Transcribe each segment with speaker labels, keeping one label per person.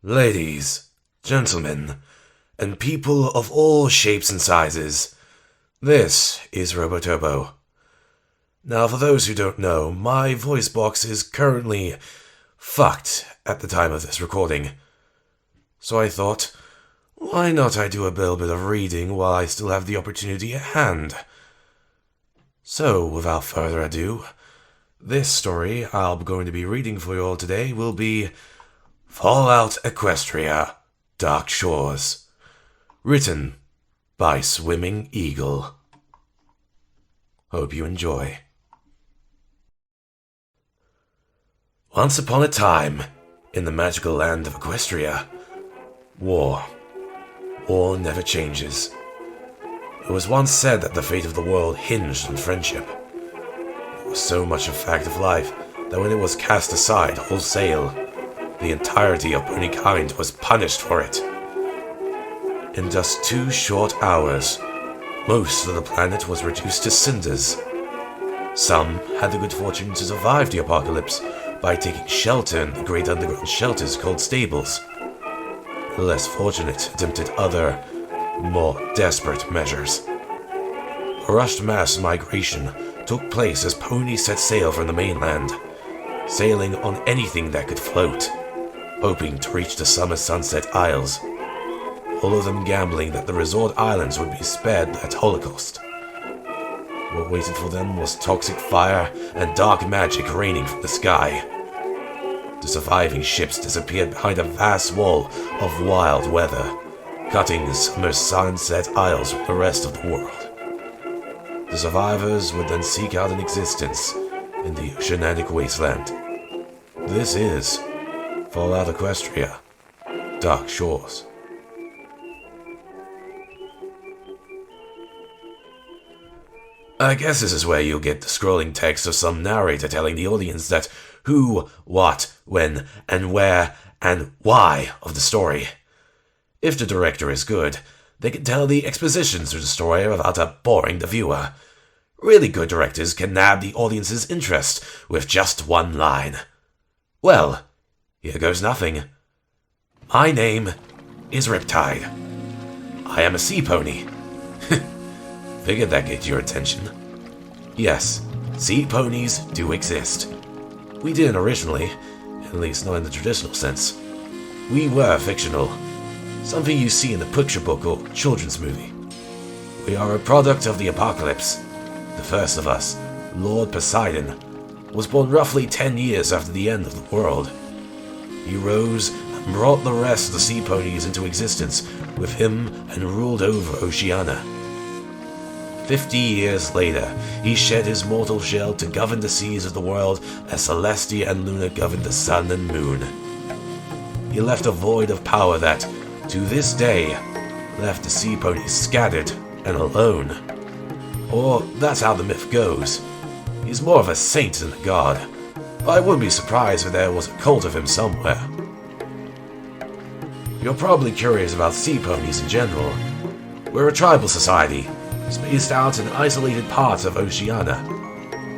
Speaker 1: Ladies, gentlemen, and people of all shapes and sizes, this is Roboturbo. Now, for those who don't know, my voice box is currently fucked at the time of this recording. So I thought, why not I do a little bit of reading while I still have the opportunity at hand? So, without further ado, this story I'm going to be reading for you all today will be Fallout Equestria, Darkshores, written by SwimmingEagle. Hope you enjoy. Once upon a time, in the magical land of Equestria, war never changes. It was once said that the fate of the world hinged on friendship. It was so much a fact of life that when it was cast aside wholesale, the entirety of mankind was punished for it. In just 2 short hours, most of the planet was reduced to cinders. Some had the good fortune to survive the apocalypse by taking shelter in the great underground shelters called stables. The less fortunate attempted other, more desperate measures. A rushed mass migration took place as ponies set sail from the mainland, sailing on anything that could float, hoping to reach the summer sunset isles, all of them gambling that the resort islands would be spared that holocaust. What waited for them was toxic fire and dark magic raining from the sky. The surviving ships disappeared behind a vast wall of wild weather, cutting the summer sunset isles from the rest of the world. The survivors would then seek out an existence in the oceanic wasteland. This is Fallout Equestria, Darkshores. I guess this is where you'll get the scrolling text of some narrator telling the audience that who, what, when, and where, and why of the story. If the director is good, they can tell the exposition through the story without boring the viewer. Really good directors can nab the audience's interest with just one line. Well, here goes nothing. My name is Riptide. I am a sea pony. Figured that'd get your attention. Yes, sea ponies do exist. We didn't originally, at least not in the traditional sense. We were fictional, something you see in a picture book or children's movie. We are a product of the apocalypse. The first of us, Lord Poseidon, was born roughly 10 years after the end of the world. He rose and brought the rest of the sea ponies into existence with him and ruled over Oceania. 50 years later, he shed his mortal shell to govern the seas of the world as Celestia and Luna governed the sun and moon. He left a void of power that, to this day, left the sea ponies scattered and alone. Or that's how the myth goes. He's more of a saint than a god, but I wouldn't be surprised if there was a cult of him somewhere. You're probably curious about sea ponies in general. We're a tribal society, spaced out in isolated parts of Oceania.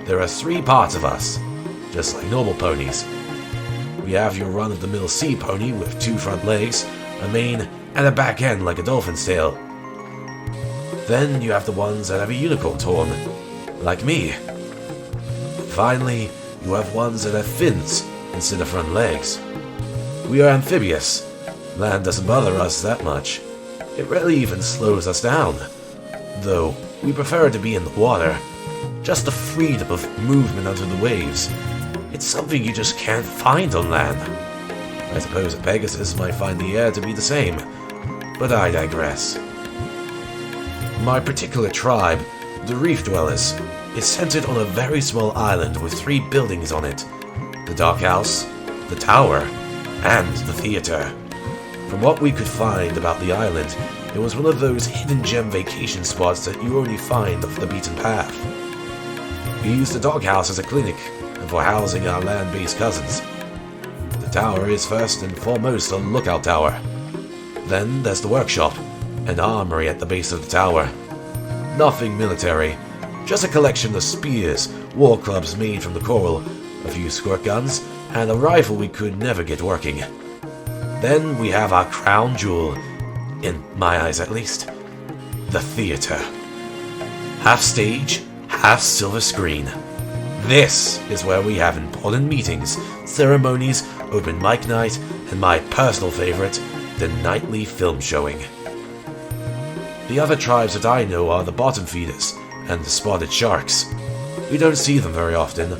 Speaker 1: There are 3 parts of us, just like normal ponies. We have your run-of-the-mill sea pony with 2 front legs, a mane, and a back end like a dolphin's tail. Then you have the ones that have a unicorn horn, like me. Finally, you have ones that have fins instead of front legs. We are amphibious. Land doesn't bother us that much. It rarely even slows us down. Though we prefer to be in the water. Just the freedom of movement under the waves. It's something you just can't find on land. I suppose a Pegasus might find the air to be the same, but I digress. My particular tribe, the Reef Dwellers, is centered on a very small island with 3 buildings on it. The Dark House, the Tower, and the Theater. From what we could find about the island, it was one of those hidden gem vacation spots that you only find off the beaten path. We use the doghouse as a clinic and for housing our land-based cousins. The tower is first and foremost a lookout tower. Then there's the workshop, an armory at the base of the tower. Nothing military, just a collection of spears, war clubs made from the coral, a few squirt guns, and a rifle we could never get working. Then we have our crown jewel, in my eyes at least, the theater. Half stage, half silver screen. This is where we have important meetings, ceremonies, open mic night, and my personal favorite, the nightly film showing. The other tribes that I know are the bottom feeders and the spotted sharks. We don't see them very often,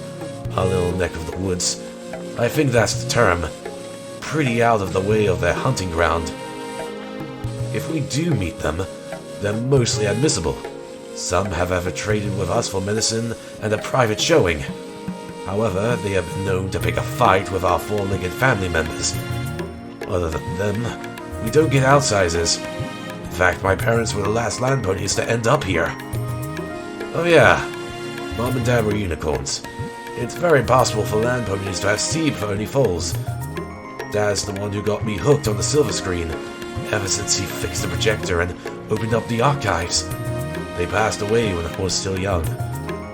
Speaker 1: our little neck of the woods. I think that's the term. Pretty out of the way of their hunting ground. If we do meet them, they're mostly admissible. Some have ever traded with us for medicine and a private showing. However, they have been known to pick a fight with our four-legged family members. Other than them, we don't get outsiders. In fact, my parents were the last land ponies to end up here. Oh yeah, Mom and Dad were unicorns. It's very possible for land ponies to have sea-pony foals. Dad's the one who got me hooked on the silver screen, ever since he fixed the projector and opened up the archives. They passed away when I was still young,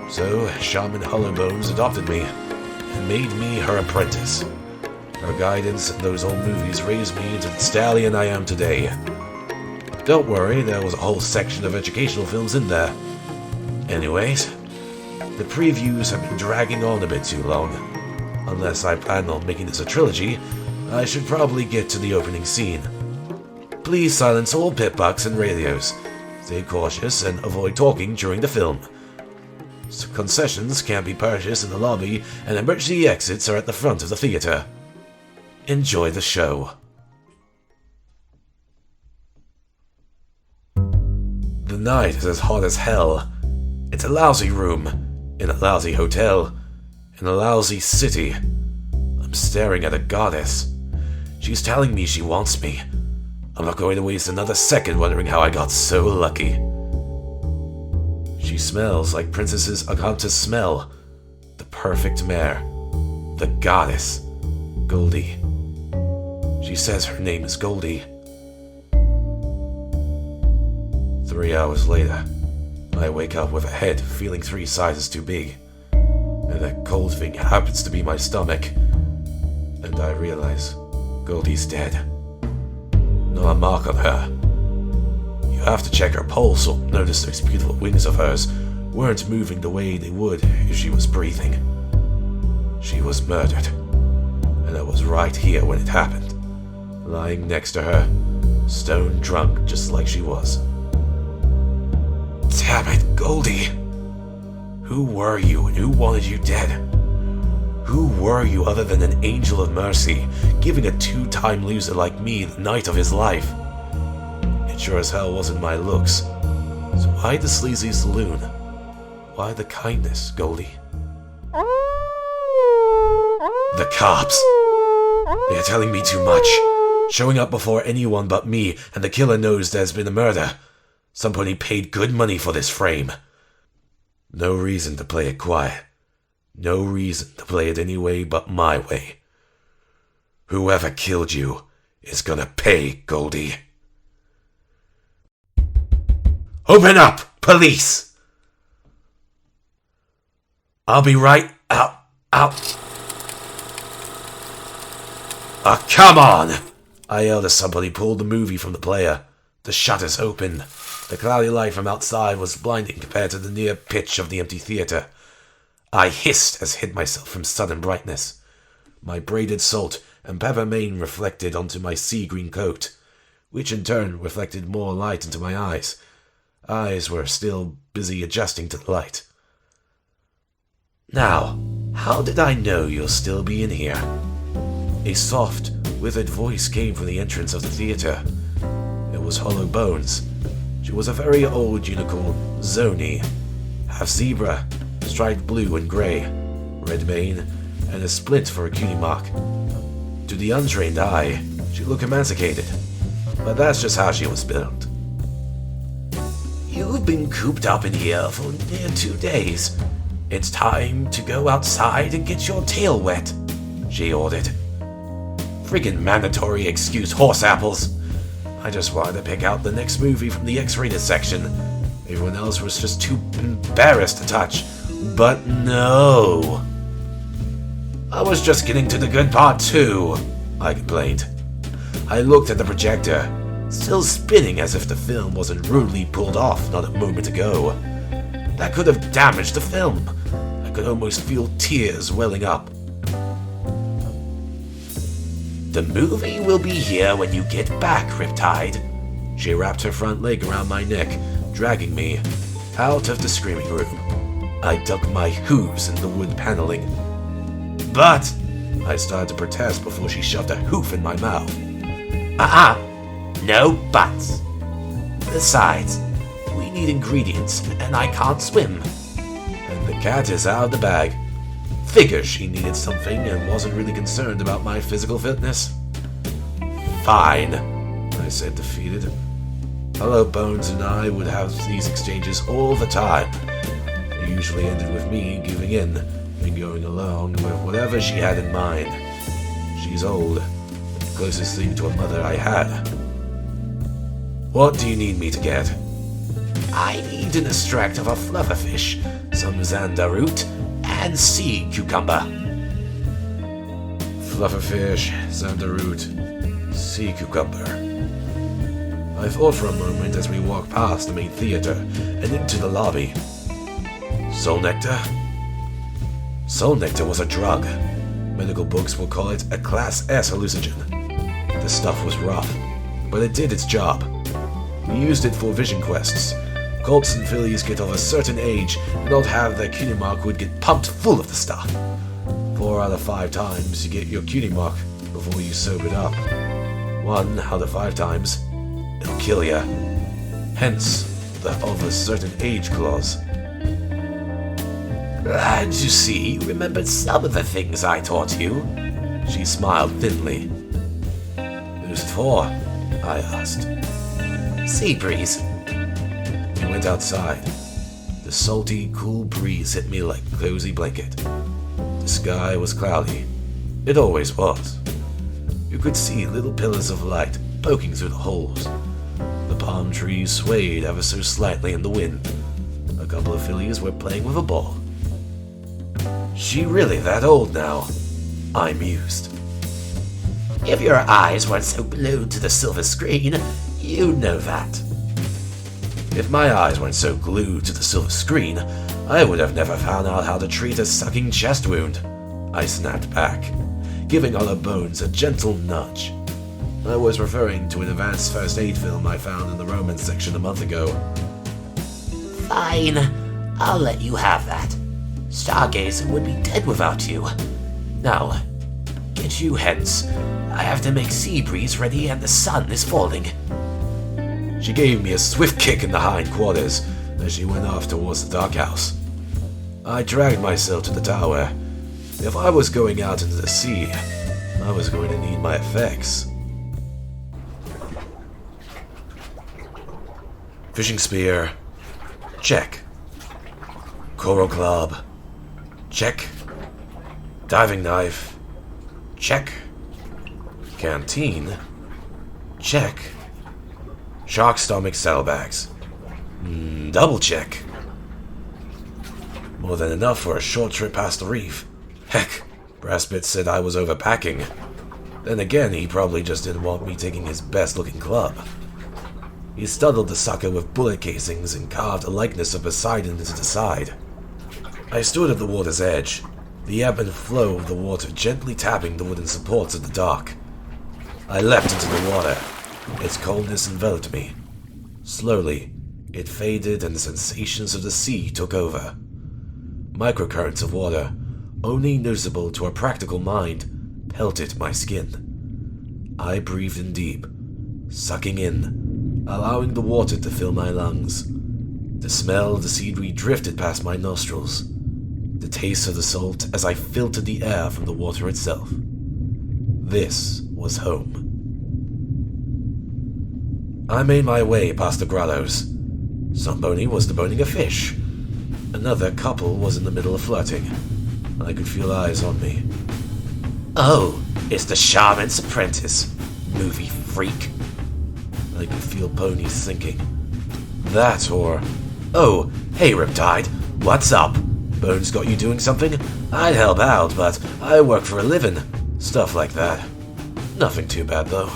Speaker 1: so Shaman Hollowbones adopted me and made me her apprentice. Her guidance and those old movies raised me into the stallion I am today. Don't worry, there was a whole section of educational films in there. Anyways, the previews have been dragging on a bit too long. Unless I plan on making this a trilogy, I should probably get to the opening scene. Please silence all pitbucks and radios. Stay cautious and avoid talking during the film. So concessions can be purchased in the lobby and emergency exits are at the front of the theater. Enjoy the show. The night is as hot as hell. It's a lousy room, in a lousy hotel, in a lousy city. I'm staring at a goddess. She's telling me she wants me. I'm not going to waste another second wondering how I got so lucky. She smells like princesses Akanta's smell. The perfect mare. The goddess. Goldie. She says her name is Goldie. 3 hours later, I wake up with a head feeling 3 sizes too big, and that cold thing happens to be my stomach, and I realize Goldie's dead. Not a mark on her. You have to check her pulse or notice those beautiful wings of hers weren't moving the way they would if she was breathing. She was murdered, and I was right here when it happened, lying next to her, stone drunk just like she was. Damn it, Goldie! Who were you and who wanted you dead? Who were you other than an angel of mercy, giving a 2-time loser like me the night of his life? It sure as hell wasn't my looks. So why the sleazy saloon? Why the kindness, Goldie? The cops! They are telling me too much. Showing up before anyone but me, and the killer knows there's been a murder. Somebody paid good money for this frame. No reason to play it quiet. No reason to play it any way but my way. Whoever killed you is gonna pay, Goldie. Open up, police! I'll be right out. Oh, come on! I yelled as somebody pulled the movie from the player. The shutters opened. The cloudy light from outside was blinding compared to the near pitch of the empty theater. I hissed as hid myself from sudden brightness. My braided salt and pepper mane reflected onto my sea green coat, which in turn reflected more light into my eyes. Eyes were still busy adjusting to the light. Now, how did I know you'll still be in here? A soft, withered voice came from the entrance of the theater. It was Hollow Bones. She was a very old unicorn, Zoni, half zebra, striped blue and grey, red mane, and a splint for a cutie mark. To the untrained eye, she looked emancipated, but that's just how she was built. You've been cooped up in here for near 2 days. It's time to go outside and get your tail wet, she ordered. Friggin' mandatory excuse horse apples. I just wanted to pick out the next movie from the X-rated section. Everyone else was just too embarrassed to touch. But no. I was just getting to the good part too, I complained. I looked at the projector, still spinning as if the film wasn't rudely pulled off not a moment ago. That could have damaged the film. I could almost feel tears welling up. The movie will be here when you get back, Riptide. She wrapped her front leg around my neck, dragging me out of the screaming room. I dug my hooves in the wood paneling. But I started to protest before she shoved a hoof in my mouth. No buts. Besides, we need ingredients, and I can't swim. And the cat is out of the bag. Figures she needed something and wasn't really concerned about my physical fitness. Fine, I said, defeated. Hello Bones and I would have these exchanges all the time. It usually ended with me giving in and going along with whatever she had in mind. She's old, the closest thing to a mother I had. What do you need me to get? I need an extract of a flufferfish, some xander root, and sea cucumber. Flufferfish, xander root, sea cucumber. I thought for a moment as we walked past the main theater and into the lobby. Soul nectar? Soul nectar was a drug. Medical books will call it a Class S hallucinogen. The stuff was rough, but it did its job. We used it for vision quests. Colts and fillies get of a certain age and don't have their cutie mark would get pumped full of the stuff. 4 out of 5 times you get your cutie mark before you sobered up. 1 out of 5 times, it'll kill ya. Hence, the of a certain age clause. And you see, you remembered some of the things I taught you. She smiled thinly. Who's it for? I asked. Sea breeze. We went outside. The salty, cool breeze hit me like a cozy blanket. The sky was cloudy. It always was. You could see little pillars of light poking through the holes. The palm trees swayed ever so slightly in the wind. A couple of fillies were playing with a ball. She really that old now? I mused. If your eyes weren't so glued to the silver screen, you'd know that. If my eyes weren't so glued to the silver screen, I would have never found out how to treat a sucking chest wound. I snapped back, giving Olive Bones a gentle nudge. I was referring to an advanced first aid film I found in the romance section a month ago. Fine, I'll let you have that. Stargazer would be dead without you. Now, get you hence. I have to make sea breeze ready and the sun is falling. She gave me a swift kick in the hind quarters as she went off towards the dark house. I dragged myself to the tower. If I was going out into the sea, I was going to need my effects. Fishing spear. Check. Coral club. Check. Diving knife. Check. Canteen. Check. Shark stomach saddlebags. Double check. More than enough for a short trip past the reef. Heck, Brassbit said I was overpacking. Then again, he probably just didn't want me taking his best-looking club. He studded the sucker with bullet casings and carved a likeness of Poseidon into the side. I stood at the water's edge, the ebb and flow of the water gently tapping the wooden supports of the dock. I leapt into the water. Its coldness enveloped me. Slowly, it faded and the sensations of the sea took over. Microcurrents of water, only noticeable to a practical mind, pelted my skin. I breathed in deep, sucking in, allowing the water to fill my lungs. The smell of the seaweed drifted past my nostrils. The taste of the salt as I filtered the air from the water itself. This was home. I made my way past the grottos. Somebody was deboning a fish. Another couple was in the middle of flirting. I could feel eyes on me. Oh, it's the shaman's apprentice, movie freak. I could feel ponies thinking. That or, oh, hey Riptide, what's up? Bones got you doing something? I'd help out, but I work for a living. Stuff like that. Nothing too bad though.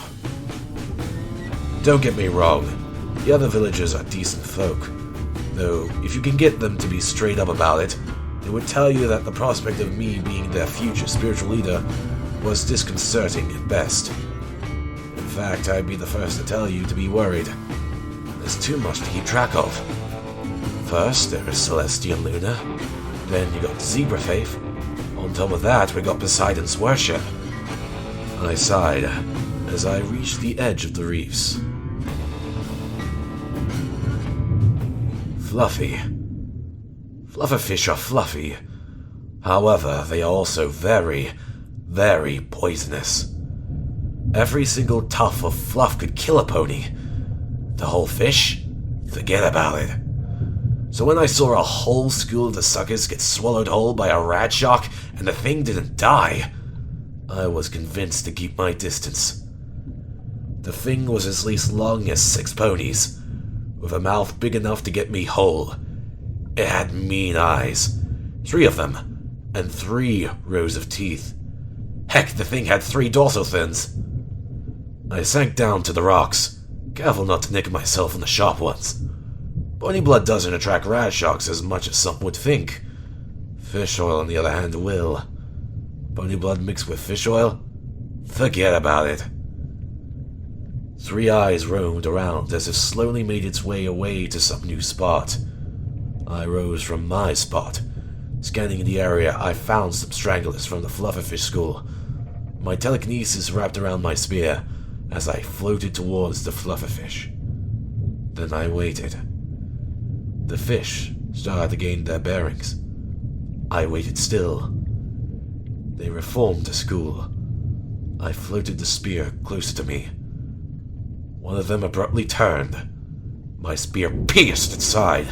Speaker 1: Don't get me wrong, the other villagers are decent folk, though if you can get them to be straight up about it, they would tell you that the prospect of me being their future spiritual leader was disconcerting at best. In fact, I'd be the first to tell you to be worried. There's too much to keep track of. First, there is Celestia and Luna. Then you got Zebra Faith. On top of that, we got Poseidon's worship. I sighed as I reached the edge of the reefs. Fluffy. Flufferfish are fluffy. However, they are also very, very poisonous. Every single tuft of fluff could kill a pony. The whole fish? Forget about it. So when I saw a whole school of the suckers get swallowed whole by a rat shark and the thing didn't die, I was convinced to keep my distance. The thing was as least long as 6 ponies, with a mouth big enough to get me whole. It had mean eyes, 3 of them, and 3 rows of teeth. Heck, the thing had 3 dorsal fins. I sank down to the rocks, careful not to nick myself on the sharp ones. Pony blood doesn't attract rat sharks as much as some would think. Fish oil, on the other hand, will. Pony blood mixed with fish oil? Forget about it. 3 eyes roamed around as if slowly made its way away to some new spot. I rose from my spot. Scanning the area, I found some stragglers from the flufferfish school. My telekinesis wrapped around my spear as I floated towards the flufferfish. Then I waited. The fish started to gain their bearings. I waited still. They reformed the school. I floated the spear closer to me. One of them abruptly turned. My spear pierced its side.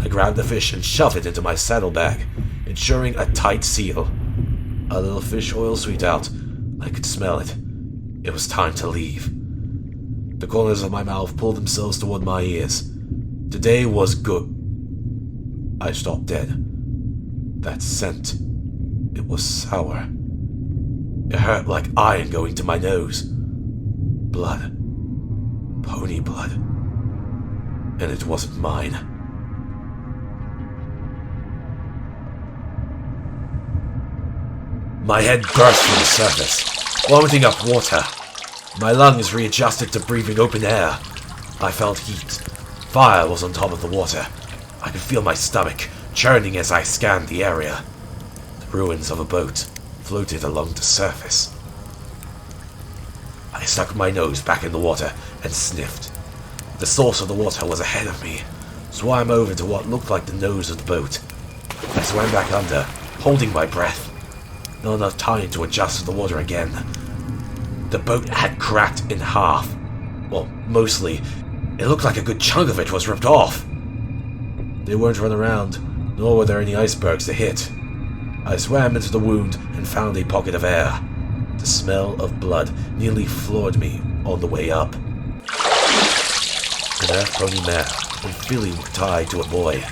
Speaker 1: I grabbed the fish and shoved it into my saddlebag, ensuring a tight seal. A little fish oil sweet out. I could smell it. It was time to leave. The corners of my mouth pulled themselves toward my ears. Today was good. I stopped dead. That scent. It was sour. It hurt like iron going to my nose. Blood. Pony blood. And it wasn't mine. My head burst from the surface, vomiting up water. My lungs readjusted to breathing open air. I felt heat. Fire was on top of the water. I could feel my stomach churning as I scanned the area. The ruins of a boat floated along the surface. I stuck my nose back in the water and sniffed. The source of the water was ahead of me. Swam over to what looked like the nose of the boat. I swam back under, holding my breath. Not enough time to adjust to the water again. The boat had cracked in half. Well, mostly. It looked like a good chunk of it was ripped off. They weren't run around, nor were there any icebergs to hit. I swam into the wound and found a pocket of air. The smell of blood nearly floored me on the way up. An earth-pony mare and filly were tied to a buoy.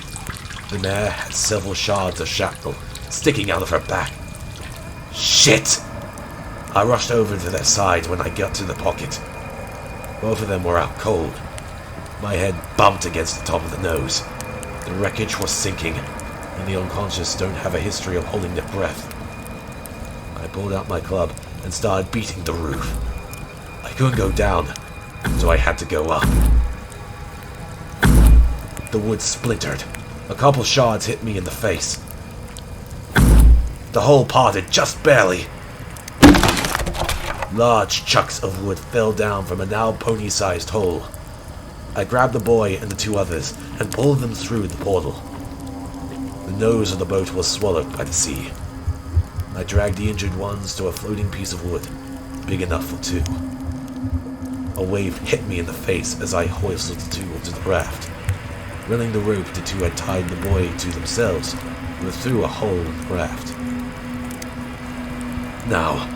Speaker 1: The mare had several shards of shrapnel sticking out of her back. Shit! I rushed over to their side when I got to the pocket. Both of them were out cold. My head bumped against the top of the nose. The wreckage was sinking, and the unconscious don't have a history of holding their breath. I pulled out my club and started beating the roof. I couldn't go down, so I had to go up. The wood splintered. A couple shards hit me in the face. The hole parted just barely. Large chunks of wood fell down from a now pony-sized hole. I grabbed the boy and the 2 others and pulled them through the portal. The nose of the boat was swallowed by the sea. I dragged the injured ones to a floating piece of wood, big enough for 2. A wave hit me in the face as I hoisted the 2 onto the raft. Running the rope the 2 had tied the boy to themselves, were through a hole in the raft. Now,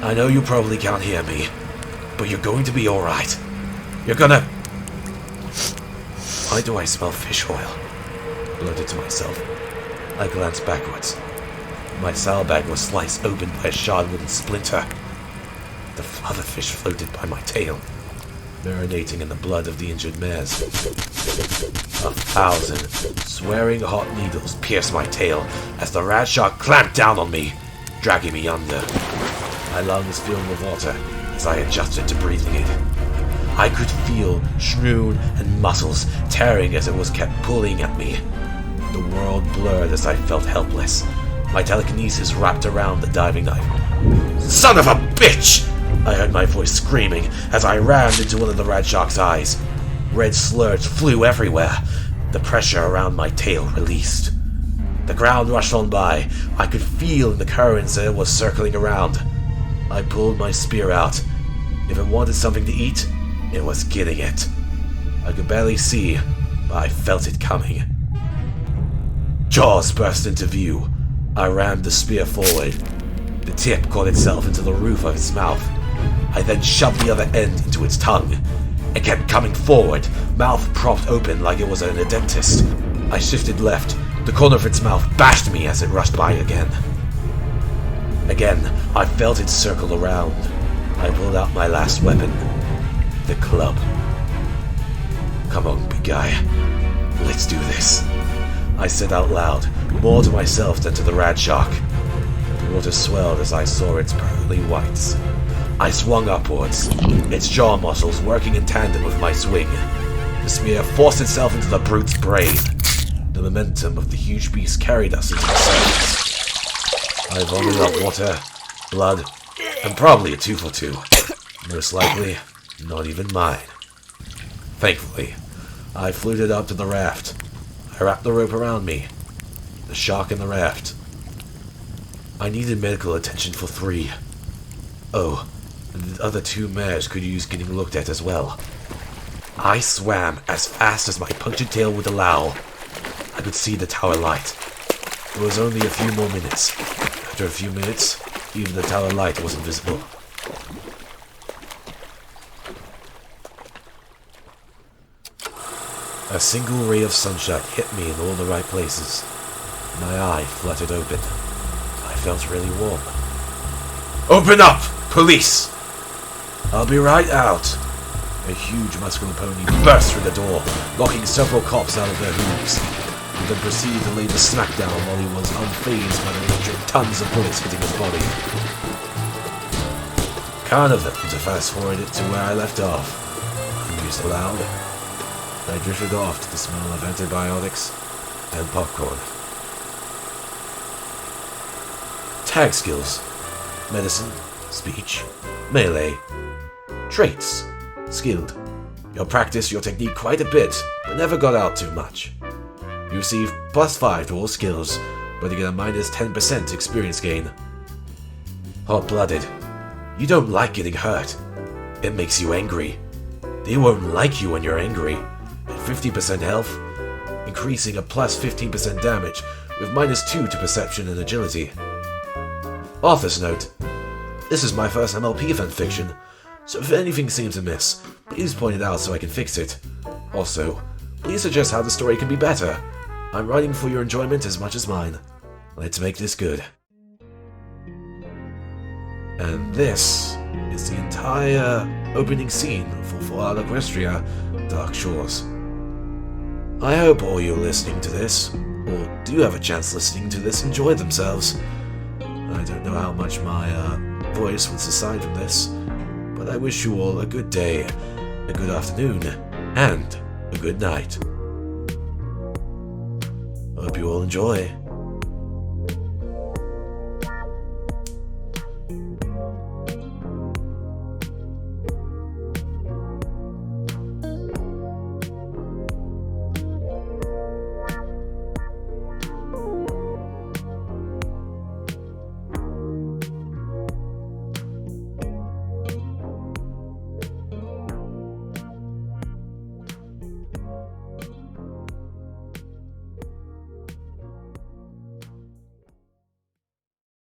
Speaker 1: I know you probably can't hear me, but you're going to be alright. You're gonna... Why do I smell fish oil? Blurted to myself. I glanced backwards. My saddlebag was sliced open by a shard wooden splinter. The other fish floated by my tail. marinating in the blood of the injured mares. 1,000 swearing hot needles pierced my tail as the rat shark clamped down on me, dragging me under. My lungs filled with water as I adjusted to breathing it. I could feel shroon and muscles tearing as it was kept pulling at me. The world blurred as I felt helpless. My telekinesis wrapped around the diving knife. Son of a bitch! I heard my voice screaming as I rammed into one of the rat shark's eyes. Red slurs flew everywhere. The pressure around my tail released. The ground rushed on by. I could feel in the currents that it was circling around. I pulled my spear out. If it wanted something to eat, it was getting it. I could barely see, but I felt it coming. Jaws burst into view. I rammed the spear forward. The tip caught itself into the roof of its mouth. I then shoved the other end into its tongue. It kept coming forward, mouth propped open like it was in a dentist. I shifted left. The corner of its mouth bashed me as it rushed by again. Again, I felt it circle around. I pulled out my last weapon, the club. Come on, big guy. Let's do this. I said out loud, more to myself than to the rat shark. The water swelled as I saw its pearly whites. I swung upwards, its jaw muscles working in tandem with my swing. The spear forced itself into the brute's brain. The momentum of the huge beast carried us into the surface. I vomited up water, blood, and probably a tooth or two. Most likely, not even mine. Thankfully, I floated up to the raft. I wrapped the rope around me. The shark and the raft. I needed medical attention for 3. Oh, the other 2 mares could use getting looked at as well. I swam as fast as my punctured tail would allow. I could see the tower light. It was only a few more minutes. After a few minutes, even the tower light wasn't visible. A single ray of sunshine hit me in all the right places. My eye fluttered open. I felt really warm. Open up! Police! I'll be right out. A huge muscular pony burst through the door, knocking several cops out of their hooves. He then proceeded to lay the smackdown while he was unfazed by the 100 tons of bullets hitting his body. Kind of them to fast forward it to where I left off. I mused aloud. I drifted off to the smell of antibiotics and popcorn. Tag skills. Medicine, speech, melee. Traits. Skilled. You'll practice your technique quite a bit, but never got out too much. You receive +5 to all skills, but you get a -10% experience gain. Hot-blooded. You don't like getting hurt. It makes you angry. They won't like you when you're angry. At 50% health, increasing a +15% damage with -2 to perception and agility. Author's note. This is my first MLP fanfiction, so if anything seems amiss, please point it out so I can fix it. Also, please suggest how the story can be better. I'm writing for your enjoyment as much as mine. Let's make this good. And this is the entire opening scene for Fallout Equestria, Darkshores. I hope all you listening to this, or do have a chance listening to this, enjoy themselves. I don't know how much my voice was aside from this, but I wish you all a good day, a good afternoon, and a good night. Hope you all enjoy.